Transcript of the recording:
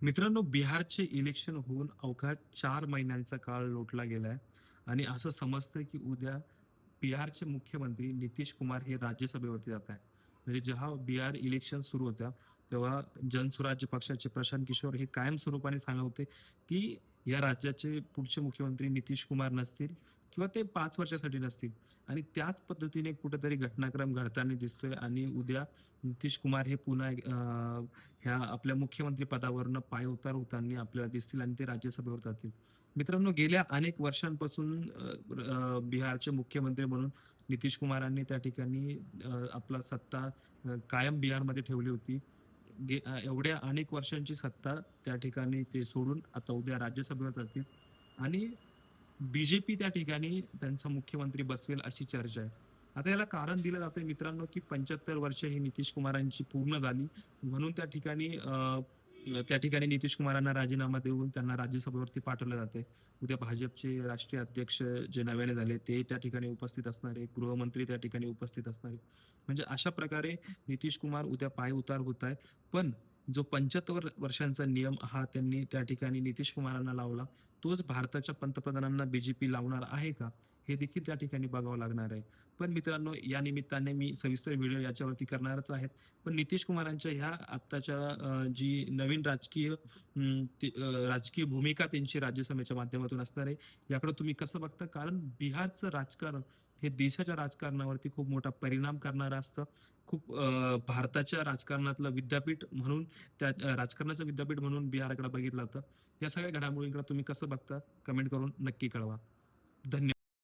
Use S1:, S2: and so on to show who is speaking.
S1: मित्रांनो, बिहारचे इलेक्शन होऊन अवघा 4 महिन्यांचा काळ लोटला गेलाय आणि असं समजतंय की उद्या बिहारचे मुख्यमंत्री नितीश कुमार हे राज्यसभेवरती जात आहे. म्हणजे जेव्हा बिहार इलेक्शन सुरू होत्या, तेव्हा जनसुराज्य पक्षाचे प्रशांत किशोर हे कायमस्वरूपाने सांगत होते, की या राज्याचे पुढचे मुख्यमंत्री नितीश कुमार नसतील किंवा ते 5 वर्षासाठी नसतील आणि त्याच पद्धतीने कुठेतरी घटनाक्रम घडताना दिसतोय आणि उद्या नितीश कुमार हे पुन्हा ह्या आपल्या मुख्यमंत्री पदावरनं पायउतार होताना आपल्याला दिसतील आणि ते राज्यसभेवर जातील. मित्रांनो, गेल्या अनेक वर्षांपासून बिहारचे मुख्यमंत्री म्हणून नितीश कुमारांनी त्या ठिकाणी आपला सत्ता कायम बिहारमध्ये ठेवली होती. एवढ्या अनेक वर्षांची सत्ता त्या ठिकाणी ते सोडून आता उद्या राज्यसभेवर जातील आणि बी त्या ठिकाणी त्यांचा मुख्यमंत्री बसवेल अशी चर्चा आहे. आता याला कारण दिलं जातंय मित्रांनो, की 75 वर्ष ही नितीश कुमारांची पूर्ण झाली. म्हणून त्या ठिकाणी नितीश कुमारांना राजीनामा देऊन त्यांना राज्यसभेवरती पाठवलं जातंय. उद्या भाजपचे राष्ट्रीय अध्यक्ष जे नव्याने झाले ते त्या ठिकाणी उपस्थित असणार आहे. गृहमंत्री त्या ठिकाणी उपस्थित असणार आहे. म्हणजे अशा प्रकारे नितीश कुमार उद्या पायउतार होत आहे. पण जो 75 वर्षांचा नियम हा त्यांनी त्या ठिकाणी नितीश कुमारांना लावला. तोच भारताच्या पंतप्रधानांना बी लावणार आहे का? हे देखील त्या ठिकाणी बघावं लागणार आहे. पण मित्रांनो, या निमित्ताने मी सविस्तर व्हिडिओ याच्यावरती करणारच आहे. पण नितीश कुमारांच्या ह्या आत्ताच्या जी नवीन राजकीय भूमिका त्यांची राज्यसभेच्या माध्यमातून असणार आहे, याकडे तुम्ही कसं बघता? कारण बिहारचं राजकारण हे देशाच्या राजकारणावरती खूप मोठा परिणाम करणारं असतं. खूप भारताच्या राजकारणातलं विद्यापीठ म्हणून राजकारणाचं विद्यापीठ म्हणून बिहारकडे बघितलं जातं. या सगळ्या घडामोडींकडे तुम्ही कसं बघता? कमेंट करून नक्की कळवा. धन्यवाद.